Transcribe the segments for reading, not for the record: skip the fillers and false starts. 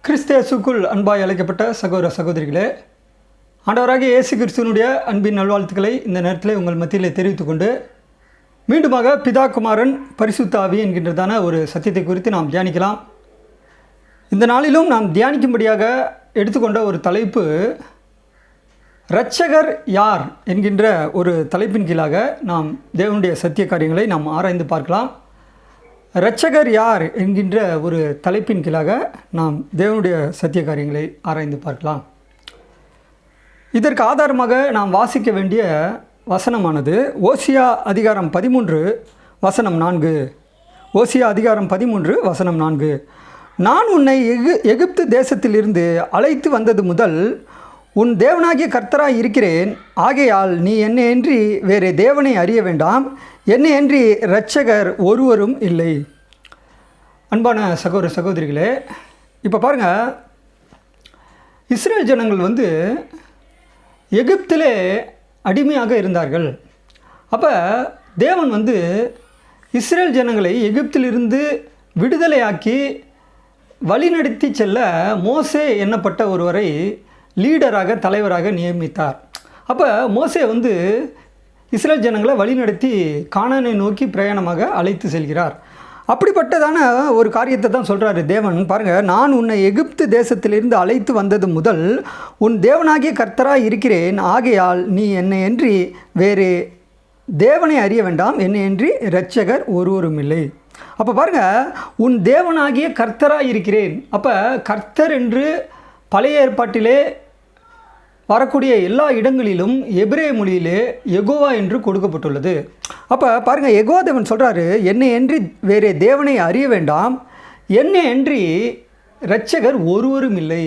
கிறிஸ்தேசுக்குள் அன்பாய் அழைக்கப்பட்ட சகோதர சகோதரிகளே, ஆண்டவராகிய இயேசு கிறிஸ்துவனுடைய அன்பின் நல்வாழ்த்துக்களை இந்த நேரத்தில் உங்கள் மத்தியில் தெரிவித்துக்கொண்டு மீண்டுமாக பிதா குமாரன் பரிசுத்த ஆவி என்கின்றதான ஒரு சத்தியத்தை குறித்து நாம் தியானிக்கலாம். இந்த நாளிலும் நாம் தியானிக்கும்படியாக எடுத்துக்கொண்ட ஒரு தலைப்பு, இரட்சகர் யார் என்கின்ற ஒரு தலைப்பின் கீழாக நாம் தேவனுடைய சத்திய காரியங்களை நாம் ஆராய்ந்து பார்க்கலாம். இரட்சகர் யார் என்கின்ற ஒரு தலைப்பின் கீழாக நாம் தேவனுடைய சத்திய காரியங்களை ஆராய்ந்து பார்க்கலாம். இதற்கு ஆதாரமாக நாம் வாசிக்க வேண்டிய வசனமானது ஓசியா அதிகாரம் 13 வசனம் 4. ஓசியா அதிகாரம் 13 வசனம் 4. நான் உன்னை எகிப்து தேசத்திலிருந்து அழைத்து வந்தது முதல் உன் தேவனாகிய கர்த்தராய் இருக்கிறேன். ஆகையால் நீ என்னையன்றி வேறே தேவனை அறிய வேண்டாம், என்னையன்றி இரட்சகர் ஒருவரும் இல்லை. அன்பான சகோதர சகோதரிகளே, இப்போ பாருங்கள், இஸ்ரேல் ஜனங்கள் எகிப்திலே அடிமையாக இருந்தார்கள். அப்போ தேவன் இஸ்ரேல் ஜனங்களை எகிப்திலிருந்து விடுதலையாக்கி வழிநடத்தி செல்ல மோசே என்னப்பட்ட ஒருவரை லீடராக தலைவராக நியமித்தார். அப்போ மோசே இஸ்ரேல் ஜனங்களை வழிநடத்தி கானானை நோக்கி பிரயாணமாக அழைத்து செல்கிறார். அப்படிப்பட்டதான ஒரு காரியத்தை தான் சொல்கிறாரு தேவன். பாருங்கள், நான் உன்னை எகிப்து தேசத்திலிருந்து அழைத்து வந்தது முதல் உன் தேவனாகிய கர்த்தராய் இருக்கிறேன். ஆகையால் நீ என்னையன்றி வேறு தேவனை அறிய வேண்டாம், என்னையன்றி இரட்சகர் ஒருவரும் இல்லை. அப்போ பாருங்கள், உன் தேவனாகிய கர்த்தராய் இருக்கிறேன். அப்போ கர்த்தர் என்று பழைய ஏற்பாட்டிலே வரக்கூடிய எல்லா இடங்களிலும் எபிரேய மொழியிலே யெகோவா என்று கொடுக்கப்பட்டுள்ளது. அப்போ பாருங்கள், யெகோவா தேவன் சொல்கிறாரு, என்னை அன்றி வேறே தேவனை அறிய வேண்டாம், என்னை அன்றி இரட்சகர் ஒருவரும் இல்லை.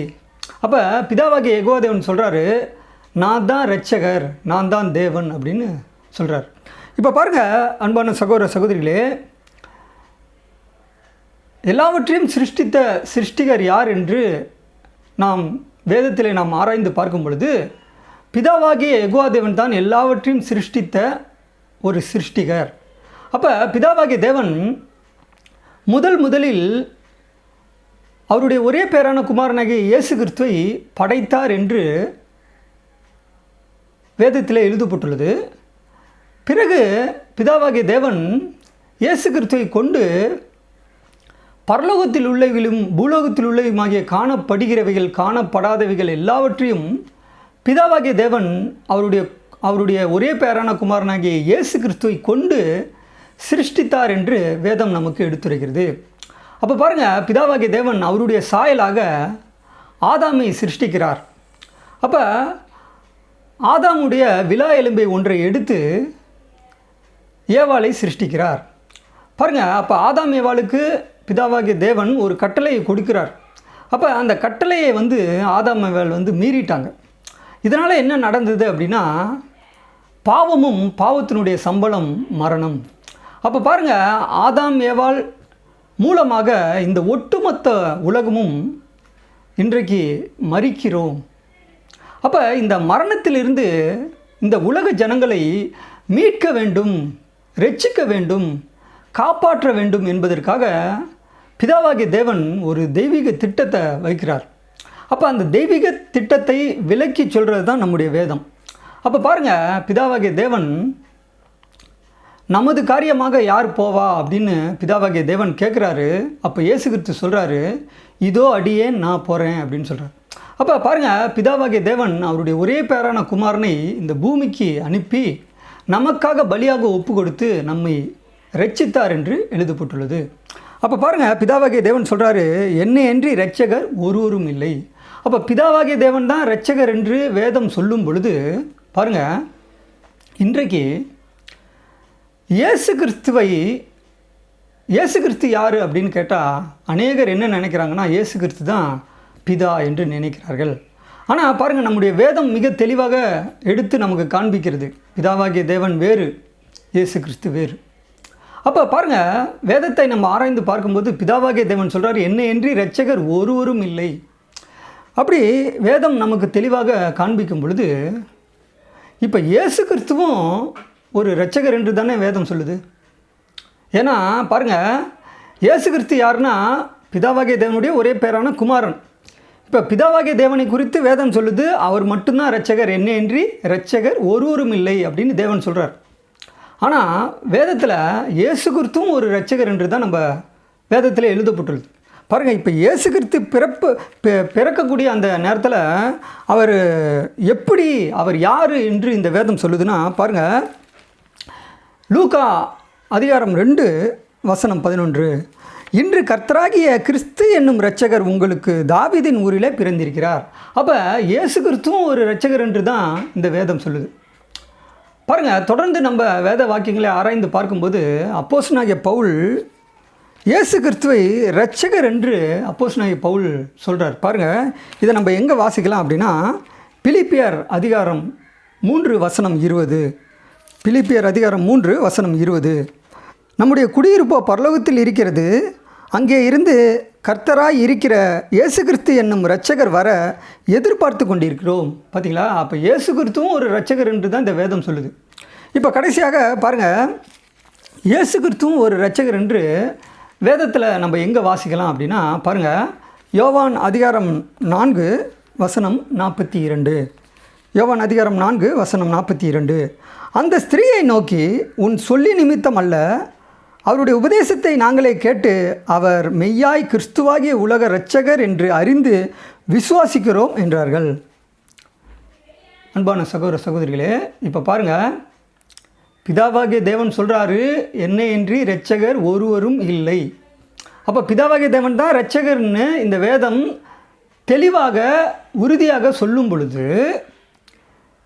அப்போ பிதாவாகிய யெகோவா தேவன் சொல்கிறாரு, நான் தான் இரட்சகர், நான் தான் தேவன் அப்படின்னு சொல்கிறார். இப்போ பாருங்கள் அன்பான சகோதர சகோதரிகளே, எல்லாவற்றையும் சிருஷ்டித்த சிருஷ்டிகர் யார் என்று நாம் வேதத்தில் நாம் ஆராய்ந்து பார்க்கும் பொழுது, பிதாவாகிய யெகோவா தேவன் தான் எல்லாவற்றையும் சிருஷ்டித்த ஒரு சிருஷ்டிகர். அப்போ பிதாவாகிய தேவன் முதலில் அவருடைய ஒரே பேரான குமாரனாகிய இயேசு கிறிஸ்துவை படைத்தார் என்று வேதத்தில் எழுதப்பட்டுள்ளது. பிறகு பிதாவாகிய தேவன் இயேசு கிறிஸ்துவை கொண்டு பரலோகத்தில் உள்ளவைகளும் பூலோகத்தில் உள்ளவையுமாகிய காணப்படுகிறவைகள் காணப்படாதவைகள் எல்லாவற்றையும் பிதாவாகிய தேவன் அவருடைய ஒரே பேரான குமாரனாகிய இயேசு கிறிஸ்துவை கொண்டு சிருஷ்டித்தார் என்று வேதம் நமக்கு எடுத்துரைக்கிறது. அப்போ பாருங்கள், பிதாவாகிய தேவன் அவருடைய சாயலாக ஆதாமை சிருஷ்டிக்கிறார். அப்போ ஆதாமுடைய விலா எலும்பை ஒன்றை எடுத்து ஏவாளை சிருஷ்டிக்கிறார். பாருங்கள், அப்போ ஆதாம் ஏவாளுக்கு பிதாவாகிய தேவன் ஒரு கட்டளையை கொடுக்கிறார். அப்போ அந்த கட்டளையை ஆதாம் ஏவாள் மீறிட்டாங்க. இதனால் என்ன நடந்தது அப்படின்னா, பாவமும் பாவத்தினுடைய சம்பளம் மரணம். அப்போ பாருங்கள், ஆதாம் ஏவாள் மூலமாக இந்த ஒட்டுமொத்த உலகமும் இன்றைக்கு மரிக்கிறோம். அப்போ இந்த மரணத்திலிருந்து இந்த உலக ஜனங்களை மீட்க வேண்டும், ரட்சிக்க வேண்டும், காப்பாற்ற வேண்டும் என்பதற்காக பிதாவாகிய தேவன் ஒரு தெய்வீக திட்டத்தை வைக்கிறார். அப்போ அந்த தெய்வீக திட்டத்தை விளக்கி சொல்கிறது தான் நம்முடைய வேதம். அப்போ பாருங்கள், பிதாவாகிய தேவன் நமது காரியமாக யார் போவா அப்படின்னு பிதாவாகிய தேவன் கேட்குறாரு. அப்போ இயேசு கிறிஸ்து சொல்கிறாரு, இதோ அடியேன் நான் போகிறேன் அப்படின்னு சொல்கிறார். அப்போ பாருங்கள், பிதாவாகிய தேவன் அவருடைய ஒரே பேரான குமாரனை இந்த பூமிக்கு அனுப்பி நமக்காக பலியாக ஒப்பு கொடுத்து நம்மை ரட்சித்தார் என்று எழுதப்பட்டுள்ளது. அப்போ பாருங்கள், பிதாவாகிய தேவன் சொல்கிறாரு, என்னை அன்றி இரட்சகர் ஒருவரும் இல்லை. அப்போ பிதாவாகிய தேவன் தான் இரட்சகர் என்று வேதம் சொல்லும் பொழுது பாருங்கள், இன்றைக்கு இயேசு கிறிஸ்து யார் அப்படின்னு கேட்டால் அநேகர் என்ன நினைக்கிறாங்கன்னா, இயேசு கிறிஸ்து தான் பிதா என்று நினைக்கிறார்கள். ஆனால் பாருங்கள், நம்முடைய வேதம் மிக தெளிவாக எடுத்து நமக்கு காண்பிக்கிறது, பிதாவாகிய தேவன் வேறு, இயேசு கிறிஸ்து வேறு. அப்போ பாருங்கள், வேதத்தை நம்ம ஆராய்ந்து பார்க்கும்போது பிதாவாகிய தேவன் சொல்கிறார், என்னை அன்றி இரட்சகர் ஒருவரும் இல்லை. அப்படி வேதம் நமக்கு தெளிவாக காண்பிக்கும் பொழுது, இப்போ இயேசு கிறிஸ்துவும் ஒரு இரட்சகர் என்று தானே வேதம் சொல்லுது. ஏன்னா பாருங்கள், இயேசு கிறிஸ்து யாருன்னா பிதாவாகிய தேவனுடைய ஒரே பேரான குமாரன். இப்போ பிதாவாகிய தேவனை குறித்து வேதம் சொல்லுது, அவர் மட்டும்தான் இரட்சகர், என்னையன்றி இரட்சகர் ஒருவரும் இல்லை அப்படின்னு தேவன் சொல்கிறார். ஆனால் வேதத்தில் இயேசு கிறிஸ்துவும் ஒரு இரட்சகர் என்று தான் நம்ம வேதத்தில் எழுதப்பட்டுள்ளது. பாருங்கள், இப்போ இயேசு கிறிஸ்து பிறக்கக்கூடிய அந்த நேரத்தில் அவர் யார் என்று இந்த வேதம் சொல்லுதுன்னா, பாருங்கள், லூக்கா அதிகாரம் 2 வசனம் 11, இன்று கர்த்தராகிய கிறிஸ்து என்னும் இரட்சகர் உங்களுக்கு தாவீதின் ஊரிலே பிறந்திருக்கிறார். அப்போ இயேசு கிறிஸ்துவும் ஒரு இரட்சகர் என்று தான் இந்த வேதம் சொல்லுது. பாருங்கள், தொடர்ந்து நம்ம வேத வாக்கியங்களை ஆராய்ந்து பார்க்கும்போது அப்போஸ்தலனாகிய பவுல் இயேசு கிறிஸ்துவை இரட்சகர் என்று அப்போஸ்தலனாகிய பவுல் சொல்கிறார். பாருங்கள், இதை நம்ம எங்கே வாசிக்கலாம் அப்படின்னா, பிலிப்பியர் அதிகாரம் 3 வசனம் 20. பிலிப்பியர் அதிகாரம் 3 வசனம் 20. நம்முடைய குடியிருப்போ பரலோகத்தில் இருக்கிறது, அங்கே இருந்து கர்த்தராய் இருக்கிற இயேசு கிறிஸ்து என்னும் இரட்சகர் வர எதிர்பார்த்து கொண்டிருக்கிறோம். பார்த்தீங்களா? அப்போ இயேசு கிறிஸ்துவும் ஒரு இரட்சகர் என்று தான் இந்த வேதம் சொல்லுது. இப்போ கடைசியாக பாருங்கள், இயேசு கிறிஸ்துவும் ஒரு இரட்சகர் என்று வேதத்தில் நம்ம எங்கே வாசிக்கலாம் அப்படின்னா, பாருங்கள், யோவான் அதிகாரம் 4 வசனம் 42. யோவான் அதிகாரம் 4 வசனம் 42. அந்த ஸ்திரீயை நோக்கி, உன் சொல்லி நிமித்தம் அல்ல, அவருடைய உபதேசத்தை நாங்களே கேட்டு அவர் மெய்யாய் கிறிஸ்துவாகிய உலக இரட்சகர் என்று அறிந்து விசுவாசிக்கிறோம் என்றார்கள். அன்பான சகோதர சகோதரிகளே, இப்போ பாருங்கள், பிதாவாகிய தேவன் சொல்கிறாரு, என்னையன்றி இரட்சகர் ஒருவரும் இல்லை. அப்போ பிதாவாகிய தேவன் தான் இரட்சகர்னு இந்த வேதம் தெளிவாக உறுதியாக சொல்லும் பொழுது,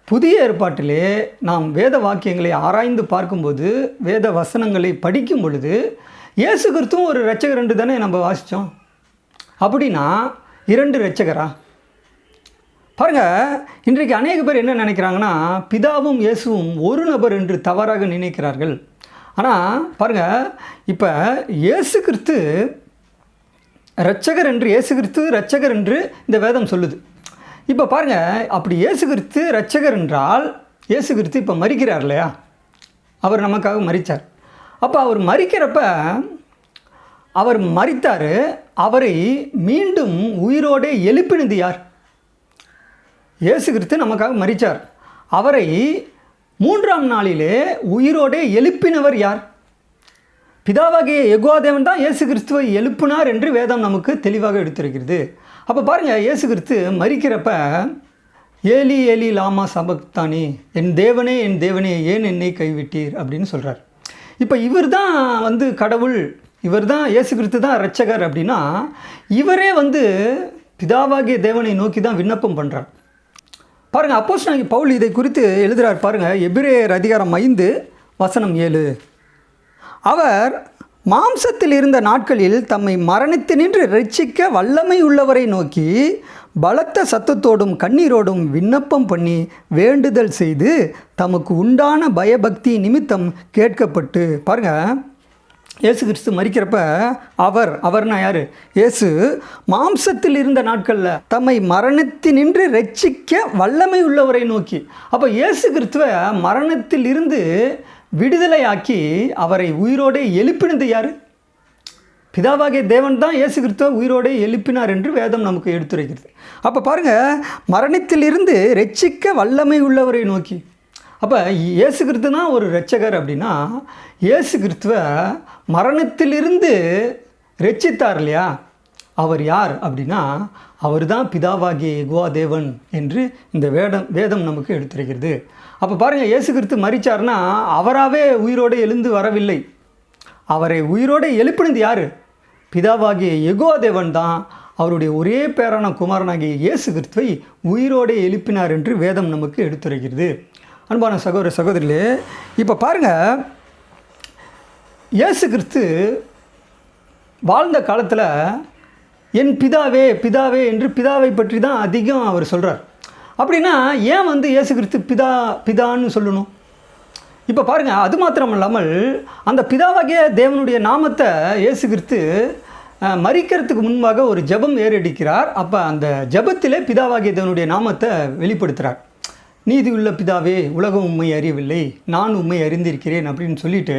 புதிய ஏற்பாட்டிலே நாம் வேத வாக்கியங்களை ஆராய்ந்து பார்க்கும்போது, வேத வசனங்களை படிக்கும் பொழுது, இயேசு கிறிஸ்துவும் ஒரு இரட்சகர் என்று தானே நம்ம வாசித்தோம். அப்படின்னா 2 இரட்சகரா? பாருங்கள், இன்றைக்கு அநேக பேர் என்ன நினைக்கிறாங்கன்னா, பிதாவும் இயேசுவும் ஒரு நபர் என்று தவறாக நினைக்கிறார்கள். ஆனால் பாருங்கள், இப்போ இயேசு கிறிஸ்து இரட்சகர் என்று, இயேசு கிறிஸ்து இரட்சகர் என்று இந்த வேதம் சொல்லுது. இப்போ பாருங்கள், அப்படி இயேசு கிறிஸ்து இரட்சகர் என்றால், இயேசு கிறிஸ்து இப்போ மரிக்கிறார் இல்லையா? அவர் நமக்காக மரித்தார். அப்போ அவர் மரிக்கிறப்ப அவர் மரித்தார், அவரை மீண்டும் உயிரோடு எழுப்பினது யார்? இயேசு கிறிஸ்து நமக்காக மரித்தார், அவரை 3ஆம் நாளிலே உயிரோடு எழுப்பினவர் யார்? பிதாவாகிய யெகோவா தேவன் தான் இயேசு கிறிஸ்துவை எழுப்பினார் என்று வேதம் நமக்கு தெளிவாக எடுத்திருக்கிறது. அப்போ பாருங்கள், இயேசு கிறிஸ்து மரிக்கிறப்ப, ஏலி ஏலி லாமா சபக்தானி, என் தேவனே ஏன் என்னை கைவிட்டீர் அப்படின்னு சொல்கிறார். இப்போ இவர் தான் கடவுள், இவர் தான் இயேசு கிறிஸ்து தான் இரட்சகர் அப்படின்னா, இவரே பிதாவாகிய தேவனை நோக்கி தான் விண்ணப்பம் பண்ணுறார். பாருங்கள், அப்போஸ்தலனாகிய பவுல் இதை குறித்து எழுதுகிறார். பாருங்கள், எபிரேயர் அதிகாரம் 5 வசனம் 7. அவர் மாம்சத்தில் இருந்த நாட்களில் தம்மை மரணத்தினின்று இரட்சிக்க வல்லமை உள்ளவரை நோக்கி பலத்த சத்தத்தோடும் கண்ணீரோடும் விண்ணப்பம் பண்ணி வேண்டுதல் செய்து தமக்கு உண்டான பயபக்தி நிமித்தம் கேட்கப்பட்டு. பாருங்கள், இயேசு கிறிஸ்து மரிக்கிறப்ப அவர்னா யார்? இயேசு மாம்சத்தில் இருந்த நாட்களில் தம்மை மரணத்தினின்று இரட்சிக்க வல்லமை உள்ளவரை நோக்கி. அப்போ இயேசு கிறிஸ்துவை மரணத்தில் இருந்து விடுதலையாக்கி அவரை உயிரோடு எழுப்பினது யார்? பிதாவாகிய தேவன் தான் இயேசு கிறிஸ்துவை உயிரோடு எழுப்பினார் என்று வேதம் நமக்கு எடுத்துரைக்கிறது. அப்போ பாருங்கள், மரணத்திலிருந்து இரட்சிக்க வல்லமை உள்ளவரை நோக்கி. அப்போ இயேசு கிறிஸ்து தான் ஒரு இரட்சகர் அப்படின்னா, இயேசு கிறிஸ்துவை மரணத்திலிருந்து இரட்சித்தார் இல்லையா? அவர் யார் அப்படின்னா, அவர் தான் பிதாவாகிய யெகோவா தேவன் என்று இந்த வேதம் நமக்கு எடுத்துரைக்கிறது. அப்போ பாருங்கள், இயேசு கிறிஸ்து மரித்தார்னா அவராகவே உயிரோடு எழுந்து வரவில்லை, அவரை உயிரோடு எழுப்பினது யார்? பிதாவாகிய யெகோவா தேவன் தான் அவருடைய ஒரே பேரான குமாரனாகிய இயேசு கிறிஸ்துவை உயிரோடு எழுப்பினார் என்று வேதம் நமக்கு எடுத்துரைக்கிறது. அன்பான சகோதர சகோதரிகளே, இப்போ பாருங்கள், இயேசு கிறிஸ்து வாழ்ந்த காலத்தில் என் பிதாவே பிதாவே என்று பிதாவை பற்றி தான் அதிகம் அவர் சொல்கிறார். அப்படின்னா ஏன் இயேசு கிறிஸ்து பிதான்னு சொல்லணும்? இப்போ பாருங்கள், அது மாத்திரம் இல்லாமல் அந்த பிதாவாகிய தேவனுடைய நாமத்தை இயேசு கிறிஸ்து மரிக்கிறதுக்கு முன்பாக ஒரு ஜெபம் ஏறெடுக்கிறார். அப்போ அந்த ஜெபத்திலே பிதாவாகிய தேவனுடைய நாமத்தை வெளிப்படுத்துகிறார். நீதி உள்ள பிதாவே, உலகம் உம்மை அறியவில்லை, நான் உம்மை அறிந்திருக்கிறேன் அப்படின்னு சொல்லிட்டு,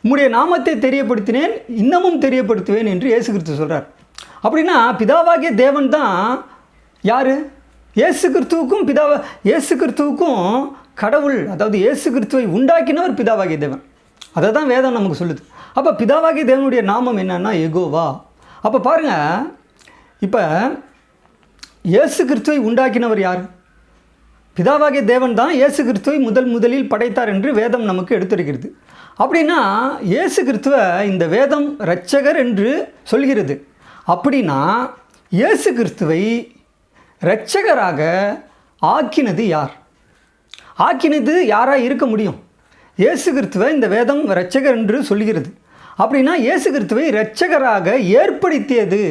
உம்முடைய நாமத்தை தெரியப்படுத்தினேன், இன்னமும் தெரியப்படுத்துவேன் என்று இயேசு கிறிஸ்து சொல்கிறார். அப்படின்னா பிதாவாகிய தேவன் தான் யார்? இயேசு கிறிஸ்துவுக்கும் இயேசு கிறிஸ்துவுக்கும் கடவுள், அதாவது இயேசு கிறிஸ்துவை உண்டாக்கினவர் பிதாவாகிய தேவன். அதை தான் வேதம் நமக்கு சொல்லுது. அப்போ பிதாவாகிய தேவனுடைய நாமம் என்னன்னா யெகோவா. அப்போ பாருங்கள், இப்போ இயேசு கிறிஸ்துவை உண்டாக்கினவர் யார்? பிதாவாகிய தேவன் தான் இயேசு கிறிஸ்துவை முதலில் படைத்தார் என்று வேதம் நமக்கு எடுத்துரைக்கிறது. அப்படின்னா இயேசு கிறிஸ்துவை இந்த வேதம் இரட்சகர் என்று சொல்கிறது. அப்படின்னா இயேசு கிறிஸ்துவை இரட்சகராக ஆக்கினது யார்? ஆக்கினது யாராக இருக்க முடியும்? இயேசு கிறிஸ்துவை இந்த வேதம் இரட்சகர் என்று சொல்கிறது. அப்படின்னா இயேசு கிறிஸ்துவை இரட்சகராக ஏற்படுத்தியது,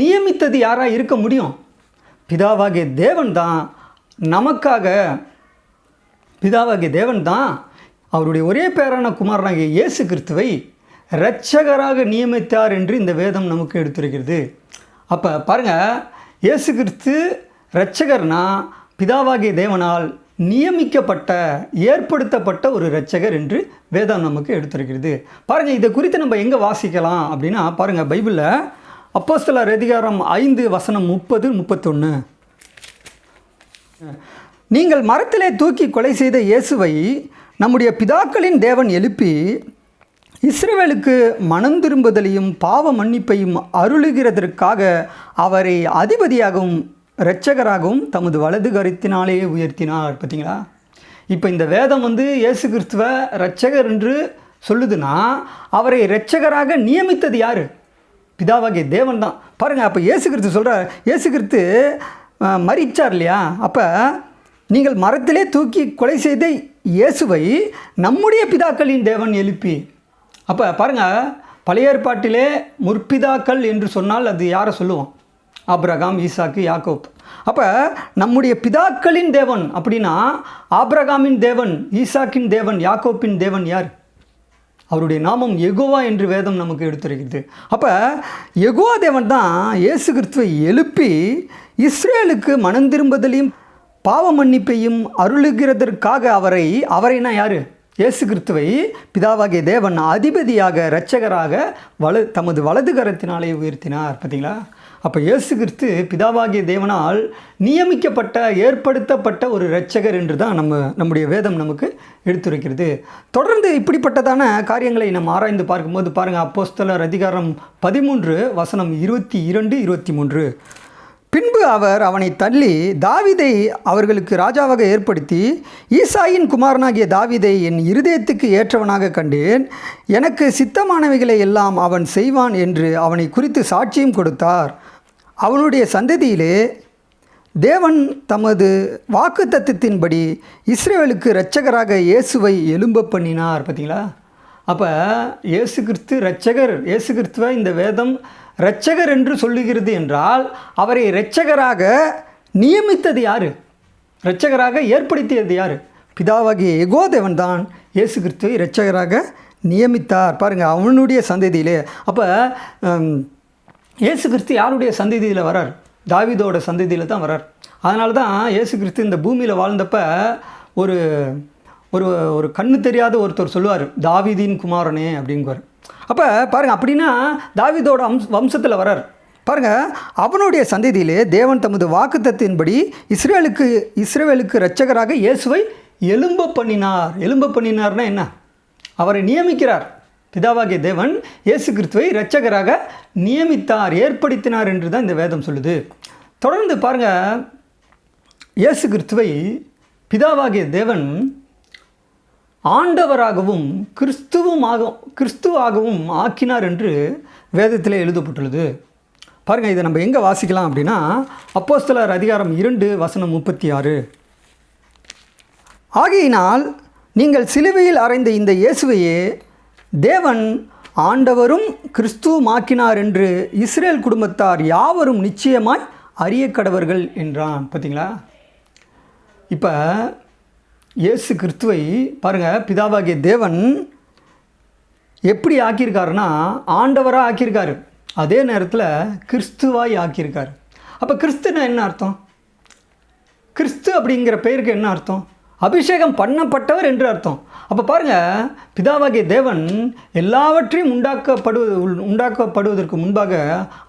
நியமித்தது யாராக இருக்க முடியும்? பிதாவாகிய தேவன் தான் நமக்காக. பிதாவாகிய தேவன் தான் அவருடைய ஒரே பேரான குமாரனாகிய இயேசு கிறிஸ்துவை இரட்சகராக நியமித்தார் என்று இந்த வேதம் நமக்கு எடுத்துரைக்கிறது. அப்போ பாருங்கள், இயேசு கிறிஸ்து இரட்சகர்னா பிதாவாகிய தேவனால் நியமிக்கப்பட்ட, ஏற்படுத்தப்பட்ட ஒரு இரட்சகர் என்று வேதம் நமக்கு எடுத்துரைக்கிறது. பாருங்கள், இதை குறித்து நம்ம எங்கே வாசிக்கலாம் அப்படின்னா, பாருங்கள், பைபிளில் அப்போஸ்தலர் அதிகாரம் 5 வசனம் 30-31. நீங்கள் மரத்திலே தூக்கி கொலை செய்த இயேசுவை நம்முடைய பிதாக்களின் தேவன் எழுப்பி இஸ்ரவேலுக்கு மனம் திரும்புதலையும் பாவ மன்னிப்பையும் அருளுகிறதற்காக அவரை அதிபதியாகவும் இரட்சகராகவும் தமது வலது கரத்தினாலே உயர்த்தினார். பார்த்தீங்களா? இப்போ இந்த வேதம் இயேசு கிறிஸ்துவ இரட்சகர் என்று சொல்லுதுன்னா அவரை இரட்சகராக நியமித்தது யார்? பிதாவாகிய தேவன் தான். பாருங்கள், அப்போ இயேசு கிறிஸ்து சொல்கிறார், இயேசு கிறிஸ்து மரிச்சார் இல்லையா? அப்போ நீங்கள் மரத்திலே தூக்கி கொலை செய்த இயேசுவை நம்முடைய பிதாக்களின் தேவன் எழுப்பி. அப்போ பாருங்கள், பழைய ஏற்பாட்டிலே முற்பிதாக்கள் என்று சொன்னால் அது யாரை சொல்லுவோம்? ஆபிரகாம், ஈசாக்கு, யாக்கோப். அப்போ நம்முடைய பிதாக்களின் தேவன் அப்படின்னா ஆபிரகாமின் தேவன், ஈசாக்கின் தேவன், யாக்கோப்பின் தேவன் யார்? அவருடைய நாமம் யெகோவா என்று வேதம் நமக்கு எடுத்துரைக்கிறது. அப்போ யெகோவா தேவன் தான் இயேசு கிறிஸ்துவை எழுப்பி இஸ்ரேலுக்கு மனம் திரும்புதலையும் பாவ மன்னிப்பையும் அருளுகிறதற்காக அவரைனா யார்? இயேசு கிறிஸ்துவை பிதாவாகிய தேவன் அதிபதியாக, இரட்சகராக தமது வலது கரத்தினாலே உயர்த்தினார். பார்த்தீங்களா? அப்போ இயேசு கிறிஸ்து பிதாவாகிய தேவனால் நியமிக்கப்பட்ட, ஏற்படுத்தப்பட்ட ஒரு இரட்சகர் என்று தான் நம்முடைய வேதம் நமக்கு எடுத்துரைக்கிறது. தொடர்ந்து இப்படிப்பட்டதான காரியங்களை நம்ம ஆராய்ந்து பார்க்கும்போது பாருங்கள், அப்போஸ்தலர் அதிகாரம் 13 வசனம் 22-23. பின்பு அவர் அவனை தள்ளி தாவீதை அவர்களுக்கு ராஜாவாக ஏற்படுத்தி, ஈசாயின் குமாரனாகிய தாவீதை என் இருதயத்துக்கு ஏற்றவனாக கண்டேன், எனக்கு சித்தமானவைகளை எல்லாம் அவன் செய்வான் என்று அவனை குறித்து சாட்சியம் கொடுத்தார். அவனுடைய சந்ததியிலே தேவன் தமது வாக்குத்தத்தத்தின்படி இஸ்ரவேலுக்கு இரட்சகராக இயேசுவை எழும்ப பண்ணினார். பார்த்தீங்களா? அப்போ இயேசு கிறிஸ்து இரட்சகர், இயேசு கிறிஸ்துவை இந்த வேதம் இரட்சகர் என்று சொல்லுகிறது என்றால் அவரை இரட்சகராக நியமித்தது யார்? இரட்சகராக ஏற்படுத்தியது யார்? பிதாவாகிய யெகோவா தேவன் தான் இயேசு கிறிஸ்துவை இரட்சகராக நியமித்தார். பாருங்கள், அவனுடைய சந்ததியிலே. அப்போ இயேசு கிறிஸ்து யாருடைய சந்ததியில் வரார்? தாவீதோட சந்ததியில் தான் வரார். அதனால தான் இயேசு கிறிஸ்து இந்த பூமியில் வாழ்ந்தப்ப ஒரு ஒரு ஒரு கண்ணு தெரியாத ஒருத்தர் சொல்லுவார், தாவீதின் குமாரனே அப்படிங்குவார். அப்போ பாருங்கள், அப்படின்னா தாவீதோட வம்சத்தில் வரார். பாருங்கள், அவனுடைய சந்ததியிலே தேவன் தமது வாக்குத்தத்தின்படி இஸ்ரவேலுக்கு இரட்சகராக இயேசுவை எழும்ப பண்ணினார். எழும்ப பண்ணினார்னா என்ன? அவரை நியமிக்கிறார். பிதாவாகிய தேவன் இயேசு கிறிஸ்துவை இரட்சகராக நியமித்தார், ஏற்படுத்தினார் என்று தான் இந்த வேதம் சொல்லுது. தொடர்ந்து பாருங்கள், இயேசு கிறிஸ்துவை பிதாவாகிய தேவன் ஆண்டவராகவும் கிறிஸ்துவாகவும் ஆக்கினார் என்று வேதத்தில் எழுதப்பட்டுள்ளது. பாருங்கள், இதை நம்ம எங்கே வாசிக்கலாம் அப்படின்னா அப்போஸ்தலர் அதிகாரம் 2 வசனம் 36. ஆகையினால் நீங்கள் சிலுவையில் அறைந்த இந்த இயேசுவையே தேவன் ஆண்டவரும் கிறிஸ்துவுமாக்கினார் என்று இஸ்ரேல் குடும்பத்தார் யாவரும் நிச்சயமாய் அறிய கடவர்கள் என்றான். பார்த்தீங்களா? இப்போ இயேசு கிறிஸ்துவை பாருங்கள், பிதாவாகிய தேவன் எப்படி ஆக்கியிருக்காருன்னா ஆண்டவராக ஆக்கியிருக்காரு, அதே நேரத்தில் கிறிஸ்துவாய் ஆக்கியிருக்காரு. அப்போ கிறிஸ்துனா என்ன அர்த்தம்? கிறிஸ்து அப்படிங்கிற பெயருக்கு என்ன அர்த்தம்? அபிஷேகம் பண்ணப்பட்டவர் என்று அர்த்தம். அப்போ பாருங்கள், பிதாவாகிய தேவன் எல்லாவற்றையும் உண்டாக்கப்படுவதற்கு முன்பாக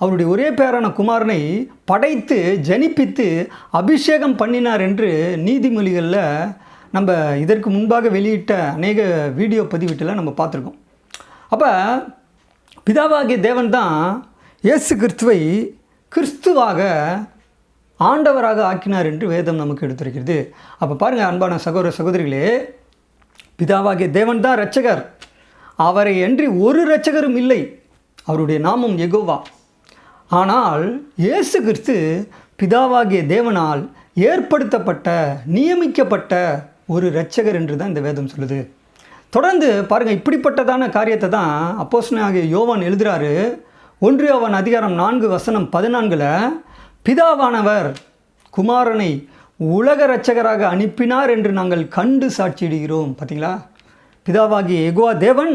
அவருடைய ஒரே பேரான குமாரனை படைத்து ஜனிப்பித்து அபிஷேகம் பண்ணினார் என்று நீதிமொழிகளில் நம்ம இதற்கு முன்பாக வெளியிட்ட அநேக வீடியோ பதிவிட்டெல்லாம் நம்ம பார்த்துருக்கோம். அப்போ பிதாவாகிய தேவன் தான் இயேசு கிறிஸ்துவை கிறிஸ்துவாக ஆண்டவராக ஆக்கினார் என்று வேதம் நமக்கு எடுத்துரைக்கிறது. அப்போ பாருங்கள் அன்பான சகோதர சகோதரிகளே, பிதாவாகிய தேவன் தான் இரட்சகர். அவரை அன்றி ஒரு இரட்சகரும் இல்லை. அவருடைய நாமம் யெகோவா. ஆனால் இயேசு கிறிஸ்து பிதாவாகிய தேவனால் ஏற்படுத்தப்பட்ட நியமிக்கப்பட்ட ஒரு இரட்சகர் என்று தான் இந்த வேதம் சொல்லுது. தொடர்ந்து பாருங்கள், இப்படிப்பட்டதான காரியத்தை தான் அப்போஸ்தலனாகிய யோவான் எழுதுகிறாரு. 1 யோவான் அதிகாரம் 4:14 பிதாவானவர் குமாரனை உலக இரட்சகராக அனுப்பினார் என்று நாங்கள் கண்டு சாட்சியிடுகிறோம். பார்த்தீங்களா, பிதாவாகிய யெகோவா தேவன்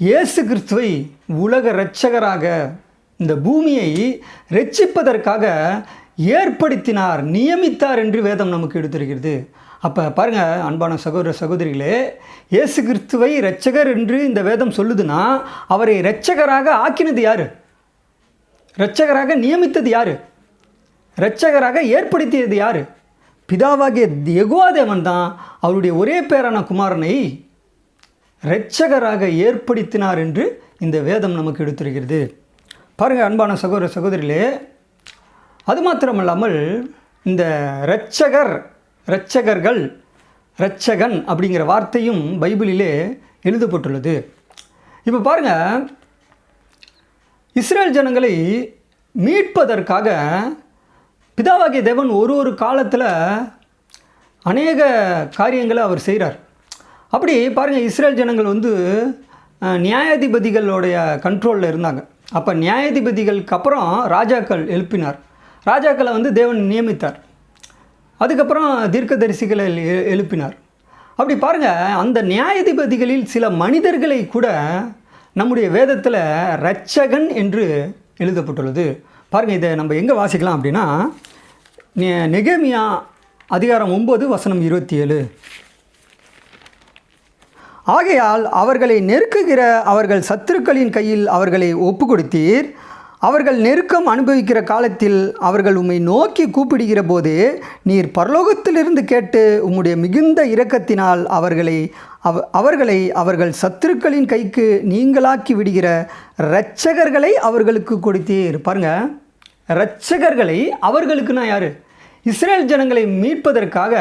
இயேசு கிறிஸ்துவை உலக இரட்சகராக இந்த பூமியை இரட்சிப்பதற்காக ஏற்படுத்தினார், நியமித்தார் என்று வேதம் நமக்கு எடுத்திருக்கிறது. அப்போ பாருங்கள் அன்பான சகோதர சகோதரிகளே, இயேசு கிறிஸ்துவை இரட்சகர் என்று இந்த வேதம் சொல்லுதுன்னா அவரை இரட்சகராக ஆக்கினது யார்? இரட்சகராக நியமித்தது யார்? இரட்சகராக ஏற்படுத்தியது யார்? பிதாவாகிய யெகோவா தேவன் தான் அவருடைய ஒரே பேரான குமாரனை இரட்சகராக ஏற்படுத்தினார் என்று இந்த வேதம் நமக்கு எடுத்துரைக்கிறது. பாருங்கள் அன்பான சகோதர சகோதரிகளே, அது மாத்திரமல்லாமல் இந்த இரட்சகர்கள் இரட்சகன் அப்படிங்கிற வார்த்தையும் பைபிளிலே எழுதப்பட்டுள்ளது. இப்போ பாருங்கள், இஸ்ரேல் ஜனங்களை மீட்பதற்காக பிதாவாகிய தேவன் ஒரு காலத்தில் அநேக காரியங்களை அவர் செய்கிறார். அப்படி பாருங்கள், இஸ்ரேல் ஜனங்கள் நியாயாதிபதிகளுடைய கண்ட்ரோலில் இருந்தாங்க. அப்போ நியாயாதிபதிகளுக்கு அப்புறம் ராஜாக்கள் எழுப்பினார். ராஜாக்களை தேவன் நியமித்தார். அதுக்கப்புறம் தீர்க்கதரிசிகளை எழுப்பினார். அப்படி பாருங்கள், அந்த நியாயாதிபதிகளில் சில மனிதர்களை கூட நம்முடைய வேதத்தில் இரட்சகன் என்று எழுதப்பட்டுள்ளது. பாருங்கள், இதை நம்ம எங்கே வாசிக்கலாம் அப்படின்னா நெகேமியா அதிகாரம் 9:27. ஆகையால் அவர்களை நெருக்குகிற அவர்கள் சத்துருக்களின் கையில் அவர்களை ஒப்பு கொடுத்தீர். அவர்கள் நெருக்கம் அனுபவிக்கிற காலத்தில் அவர்கள் உம்மை நோக்கி கூப்பிடுகிற போதே நீர் பரலோகத்திலிருந்து கேட்டு உம்முடைய மிகுந்த இரக்கத்தினால் அவர்களை அவர்கள் சத்துருக்களின் கைக்கு நீங்களாக்கி விடுகிற இரட்சகர்களை அவர்களுக்கு கொடுத்தீர். பாருங்கள், இரட்சகர்களை அவர்களுக்குன்னா யார்? இஸ்ரேல் ஜனங்களை மீட்பதற்காக,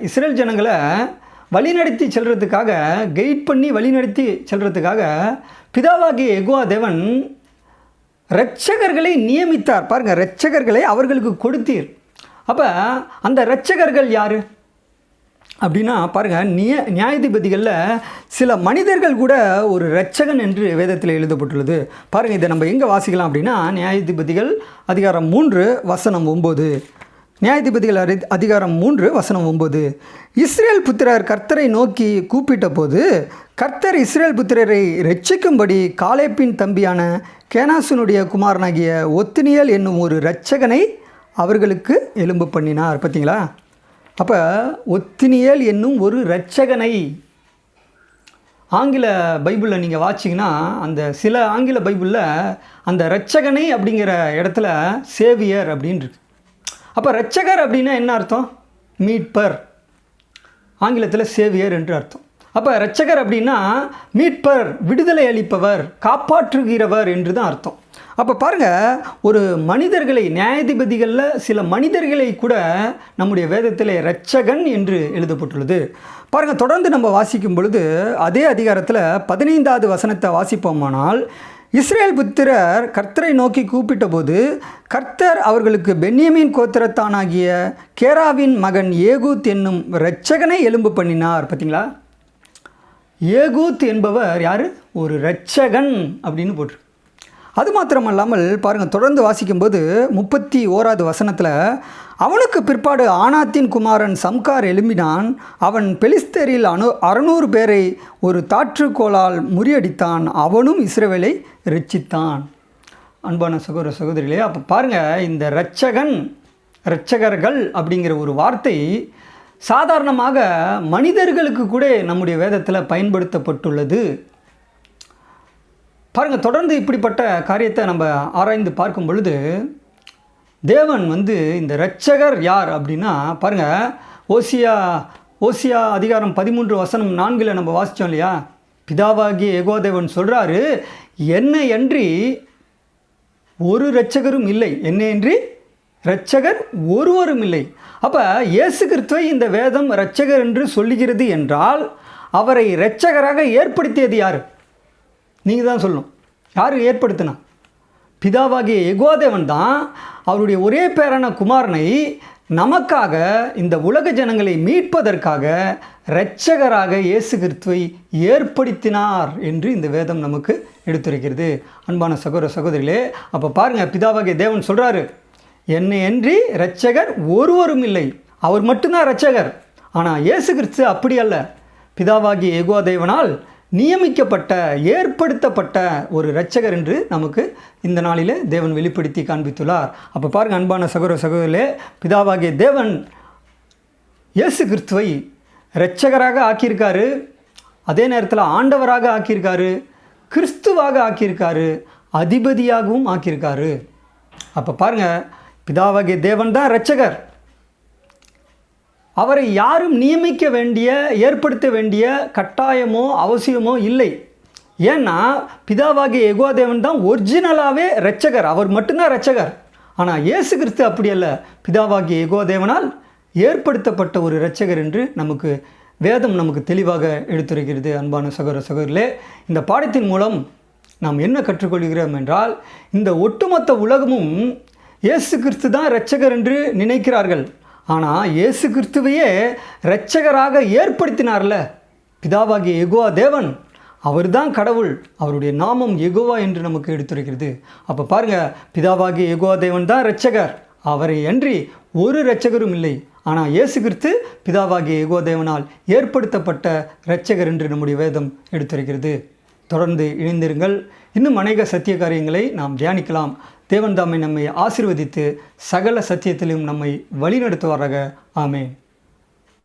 இஸ்ரேல் ஜனங்களை வழிநடத்தி செல்றதுக்காக, கைட் பண்ணி வழிநடத்தி செல்றதுக்காக பிதாவாகிய யெகோவா தேவன் இரட்சகர்களை நியமித்தார். பாருங்கள், இரட்சகர்களை அவர்களுக்கு கொடுத்தீர். அப்போ அந்த இரட்சகர்கள் யார் அப்படின்னா பாருங்கள், நியாயாதிபதிகளில் சில மனிதர்கள் கூட ஒரு இரட்சகன் என்று வேதத்தில் எழுதப்பட்டுள்ளது. பாருங்கள், இதை நம்ம எங்கே வாசிக்கலாம் அப்படின்னா நியாயாதிபதிகள் அதிகாரம் 3:9. நியாயாதிபதிகள் அதிகாரம் 3:9. இஸ்ரேல் புத்திரர் கர்த்தரை நோக்கி கூப்பிட்ட போது கர்த்தர் இஸ்ரேல் புத்திரரை இரட்சிக்கும்படி காலேப்பின் தம்பியான கேனாசனுடைய குமாரனாகிய ஒத்னியேல் என்னும் ஒரு இரட்சகனை அவர்களுக்கு எழும்ப பண்ணினார். பார்த்தீங்களா, அப்போ ஒத்னியேல் என்னும் ஒரு இரட்சகனை ஆங்கில பைபிளில் நீங்கள் வாசிங்கன்னா அந்த சில ஆங்கில பைபிளில் அந்த இரட்சகனை அப்படிங்கிற இடத்துல சேவியர் அப்படின்னு இருக்கு. அப்போ இரட்சகர் அப்படின்னா என்ன அர்த்தம்? மீட்பர். ஆங்கிலத்தில் சேவியர் என்று அர்த்தம். அப்போ இரட்சகர் அப்படின்னா மீட்பர், விடுதலை அளிப்பவர், காப்பாற்றுகிறவர் என்று தான் அர்த்தம். அப்போ பாருங்கள், ஒரு மனிதர்களை, நியாயாதிபதிகளில் சில மனிதர்களை கூட நம்முடைய வேதத்தில் இரட்சகன் என்று எழுதப்பட்டுள்ளது. பாருங்கள், தொடர்ந்து நம்ம வாசிக்கும் பொழுது அதே அதிகாரத்தில் 15வது வசனத்தை வாசிப்போமானால், இஸ்ரேல் புத்திரர் கர்த்தரை நோக்கி கூப்பிட்ட போது கர்த்தர் அவர்களுக்கு பென்யமீன் கோத்திரத்தானாகிய கேராவின் மகன் ஏகூத் என்னும் இரட்சகனை எழும்ப பண்ணினார். பார்த்தீங்களா, ஏகூத் என்பவர் யார்? ஒரு இரட்சகன் அப்படின்னு போட்டிருக்கு. அது மாத்திரமல்லாமல் பாருங்கள், தொடர்ந்து வாசிக்கும்போது 31வது வசனத்தில் அவனுக்கு பிற்பாடு ஆனாத்தின் குமாரன் சம்கார் எழும்பினான். அவன் பெலிஸ்தரில் 600 பேரை ஒரு தாற்றுக்கோளால் முறியடித்தான். அவனும் இஸ்ரவேலை இரட்சித்தான். அன்பான சகோதர சகோதரிகளே, அப்போ பாருங்கள், இந்த இரட்சகர்கள் அப்படிங்கிற ஒரு வார்த்தை சாதாரணமாக மனிதர்களுக்கு கூட நம்முடைய வேதத்தில் பயன்படுத்தப்பட்டுள்ளது. பாருங்கள், தொடர்ந்து இப்படிப்பட்ட காரியத்தை நம்ம ஆராய்ந்து பார்க்கும் பொழுது தேவன் இந்த இரட்சகர் யார் அப்படின்னா, பாருங்கள், ஓசியா அதிகாரம் 13 வசனம் 4 நம்ம வாசித்தோம் இல்லையா? பிதாவாகிய யெகோவா தேவன் சொல்கிறாரு, என்னை அன்றி ஒரு இரட்சகரும் இல்லை, என்னை அன்றி இரட்சகர் ஒருவரும் இல்லை. அப்போ இயேசு கிறிஸ்துவை இந்த வேதம் இரட்சகர் என்று சொல்லுகிறது என்றால் அவரை இரட்சகராக ஏற்படுத்தியது யார்? நீங்கள் தான் சொல்லணும். யார் ஏற்படுத்தினா? பிதாவாகிய யெகோவா தேவன் தான் அவருடைய ஒரே பேரான குமாரனை நமக்காக, இந்த உலக ஜனங்களை மீட்பதற்காக இரட்சகராக இயேசு கிறிஸ்துவை ஏற்படுத்தினார் என்று இந்த வேதம் நமக்கு எடுத்துரைக்கிறது. அன்பான சகோதர சகோதரிகளே, அப்போ பாருங்கள், பிதாவாகிய தேவன் சொல்கிறாரு, என்னை அன்றி இரட்சகர் ஒருவரும் இல்லை. அவர் மட்டும்தான் இரட்சகர். ஆனால் இயேசு கிறிஸ்து அப்படி அல்ல. பிதாவாகிய யெகோவா தேவனால் நியமிக்கப்பட்ட, ஏற்படுத்தப்பட்ட ஒரு இரட்சகர் என்று நமக்கு இந்த நாளிலே தேவன் வெளிப்படுத்தி காண்பித்துள்ளார். அப்போ பாருங்கள் அன்பான சகோதர சகோதரிகளே, பிதாவாகிய தேவன் இயேசு கிறிஸ்துவை இரட்சகராக ஆக்கியிருக்காரு, அதே நேரத்தில் ஆண்டவராக ஆக்கியிருக்காரு, கிறிஸ்துவாக ஆக்கியிருக்காரு, அதிபதியாகவும் ஆக்கியிருக்காரு. அப்போ பாருங்கள், பிதாவாகிய தேவன் தான் இரட்சகர். அவரை யாரும் நியமிக்க வேண்டிய, ஏற்படுத்த வேண்டிய கட்டாயமோ அவசியமோ இல்லை. ஏன்னா பிதாவாகிய யெகோவா தேவன் தான் ஒரிஜினலாகவே இரட்சகர். அவர் மட்டும்தான் இரட்சகர். ஆனால் இயேசு கிறிஸ்து அப்படி அல்ல. பிதாவாகிய யெகோவா தேவனால் ஏற்படுத்தப்பட்ட ஒரு இரட்சகர் என்று நமக்கு வேதம் நமக்கு தெளிவாக எடுத்துரைக்கிறது. அன்பான சகோதர சகோதரிகளே, இந்த பாடத்தின் மூலம் நாம் என்ன கற்றுக்கொள்கிறோம் என்றால், இந்த ஒட்டுமொத்த உலகமும் இயேசு கிறிஸ்து தான் இரட்சகர் என்று நினைக்கிறார்கள். ஆனால் இயேசு கிறிஸ்துவையே இரட்சகராக ஏற்படுத்தினார்ல பிதாவாகிய யெகோவா தேவன், அவர் தான் கடவுள். அவருடைய நாமம் யெகோவா என்று நமக்கு எடுத்துரைக்கிறது. அப்போ பாருங்கள், பிதாவாகிய யெகோவா தேவன் தான் இரட்சகர். அவரை அன்றி ஒரு இரட்சகரும் இல்லை. ஆனால் இயேசு கிறிஸ்து பிதாவாகிய யெகோவா தேவனால் ஏற்படுத்தப்பட்ட இரட்சகர் என்று நம்முடைய வேதம் எடுத்துரைக்கிறது. தொடர்ந்து இணைந்திருங்கள். இன்னும் அநேக சத்திய காரியங்களை நாம் தியானிக்கலாம். தேவன் தாமே நம்மை ஆசீர்வதித்து சகல சத்தியத்திலும் நம்மை வழிநடத்துவாராக. ஆமென்.